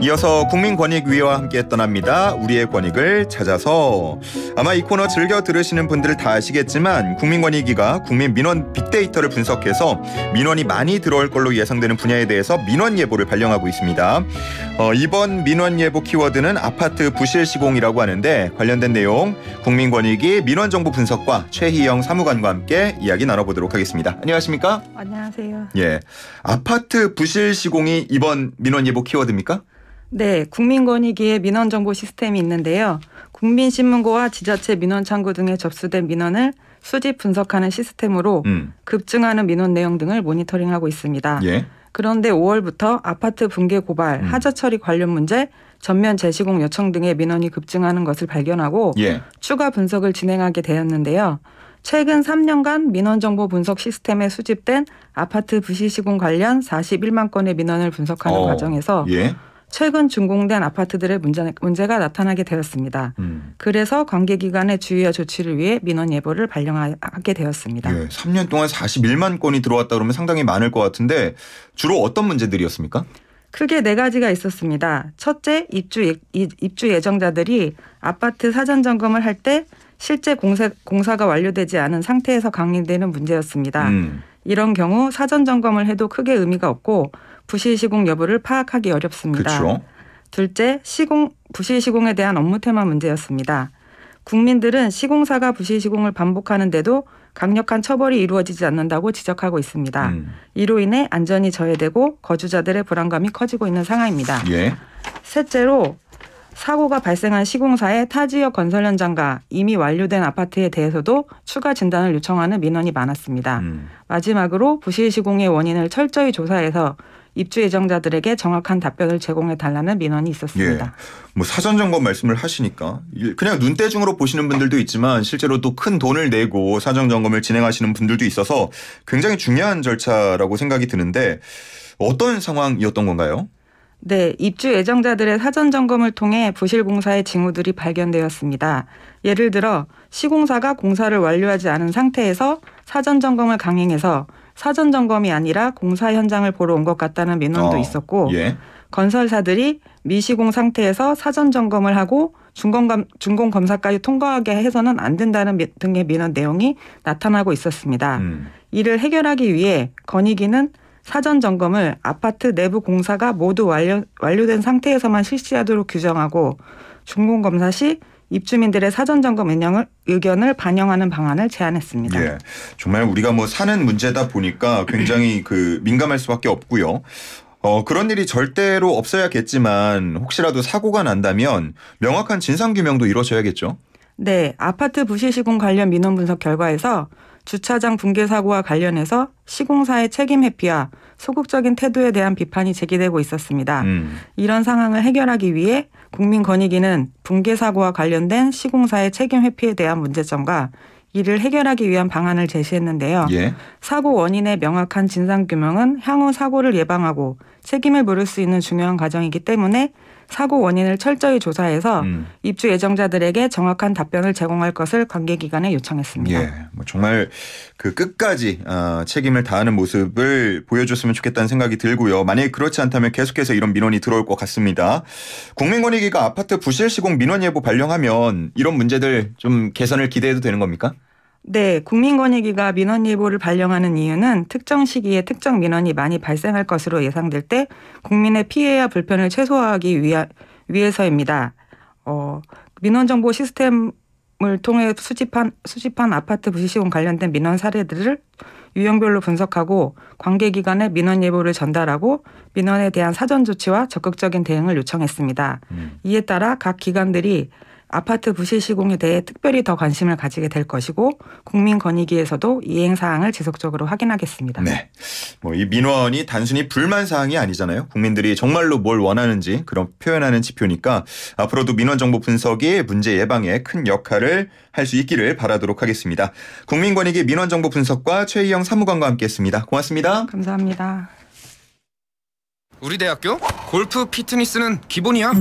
이어서 국민권익위와 함께 떠납니다. 우리의 권익을 찾아서. 아마 이 코너 즐겨 들으시는 분들 다 아시겠지만 국민권익위가 국민 민원 빅데이터를 분석해서 민원이 많이 들어올 걸로 예상되는 분야에 대해서 민원 예보를 발령하고 있습니다. 이번 민원 예보 키워드는 아파트 부실 시공이라고 하는데 관련된 내용 국민권익위 민원정보 분석과 최희영 사무관과 함께 이야기 나눠보도록 하겠습니다. 안녕하십니까? 안녕하세요. 예, 아파트 부실 시공이 이번 민원 예보 키워드입니까? 네, 국민권익위의 민원정보 시스템이 있는데요. 국민신문고와 지자체 민원창구 등에 접수된 민원을 수집 분석하는 시스템으로 급증하는 민원 내용 등을 모니터링하고 있습니다. 예. 그런데 5월부터 아파트 붕괴 고발, 하자 처리 관련 문제, 전면 재시공 요청 등의 민원이 급증하는 것을 발견하고 추가 분석을 진행하게 되었는데요. 최근 3년간 민원정보 분석 시스템에 수집된 아파트 부실 시공 관련 41만 건의 민원을 분석하는 과정에서 최근 준공된 아파트들의 문제가 나타나게 되었습니다. 그래서 관계기관의 주의와 조치를 위해 민원 예보를 발령하게 되었습니다. 예, 3년 동안 41만 건이 들어왔다 그러면 상당히 많을 것 같은데 주로 어떤 문제들이었습니까? 크게 4가지가 있었습니다. 첫째, 입주 예정자들이 아파트 사전 점검을 할 때 실제 공사가 완료되지 않은 상태에서 강림되는 문제였습니다. 이런 경우 사전 점검을 해도 크게 의미가 없고 부실 시공 여부를 파악하기 어렵습니다. 그렇죠. 둘째, 부실 시공에 대한 업무 태만 문제였습니다. 국민들은 시공사가 부실 시공을 반복하는데도 강력한 처벌이 이루어지지 않는다고 지적하고 있습니다. 이로 인해 안전이 저해되고 거주자들의 불안감이 커지고 있는 상황입니다. 셋째로 사고가 발생한 시공사의 타 지역 건설 현장과 이미 완료된 아파트에 대해서도 추가 진단을 요청하는 민원이 많았습니다. 마지막으로 부실 시공의 원인을 철저히 조사해서 입주 예정자들에게 정확한 답변을 제공해 달라는 민원이 있었습니다. 뭐 사전 점검 말씀을 하시니까 그냥 눈대중으로 보시는 분들도 있지만 실제로 또 큰 돈을 내고 사전 점검을 진행하시는 분들도 있어서 굉장히 중요한 절차라고 생각이 드는데 어떤 상황이었던 건가요? 네, 입주 예정자들의 사전 점검을 통해 부실 공사의 징후들이 발견되었습니다. 예를 들어 시공사가 공사를 완료하지 않은 상태에서 사전 점검을 강행해서 사전 점검이 아니라 공사 현장을 보러 온 것 같다는 민원도 있었고 건설사들이 미시공 상태에서 사전 점검을 하고 준공 검사까지 통과하게 해서는 안 된다는 등의 민원 내용이 나타나고 있었습니다. 이를 해결하기 위해 권익위는 사전 점검을 아파트 내부 공사가 모두 완료된 상태에서만 실시하도록 규정하고 준공 검사 시 입주민들의 사전 점검 의견을 반영하는 방안을 제안했습니다. 예, 정말 우리가 뭐 사는 문제다 보니까 굉장히 민감할 수밖에 없고요. 그런 일이 절대로 없어야겠지만 혹시라도 사고가 난다면 명확한 진상 규명도 이루어져야겠죠. 네, 아파트 부실 시공 관련 민원 분석 결과에서 주차장 붕괴 사고와 관련해서 시공사의 책임 회피와 소극적인 태도에 대한 비판이 제기되고 있었습니다. 이런 상황을 해결하기 위해 국민권익위는 붕괴 사고와 관련된 시공사의 책임 회피에 대한 문제점과 이를 해결하기 위한 방안을 제시했는데요. 사고 원인의 명확한 진상규명은 향후 사고를 예방하고 책임을 물을 수 있는 중요한 과정이기 때문에 사고 원인을 철저히 조사해서 입주 예정자들에게 정확한 답변을 제공할 것을 관계기관에 요청했습니다. 뭐 정말 끝까지 책임을 다하는 모습을 보여줬으면 좋겠다는 생각이 들고요. 만약에 그렇지 않다면 계속해서 이런 민원이 들어올 것 같습니다. 국민권익위가 아파트 부실 시공 민원 예보 발령하면 이런 문제들 좀 개선을 기대해도 되는 겁니까? 네, 국민권익위가 민원 예보를 발령하는 이유는 특정 시기에 특정 민원이 많이 발생할 것으로 예상될 때 국민의 피해와 불편을 최소화하기 위해서입니다. 민원정보 시스템을 통해 수집한 아파트 부실 시공 관련된 민원 사례들을 유형별로 분석하고 관계기관에 민원 예보를 전달하고 민원에 대한 사전 조치와 적극적인 대응을 요청했습니다. 이에 따라 각 기관들이 아파트 부실 시공에 대해 특별히 더 관심을 가지게 될 것이고 국민권익위에서도 이행 사항을 지속적으로 확인하겠습니다. 네, 뭐 이 민원이 단순히 불만 사항이 아니잖아요. 국민들이 정말로 뭘 원하는지 그런 표현하는 지표니까 앞으로도 민원 정보 분석이 문제 예방에 큰 역할을 할 수 있기를 바라도록 하겠습니다. 국민권익위 민원 정보 분석과 최희영 사무관과 함께했습니다. 고맙습니다. 감사합니다. 우리 대학교 골프 피트니스는 기본이야.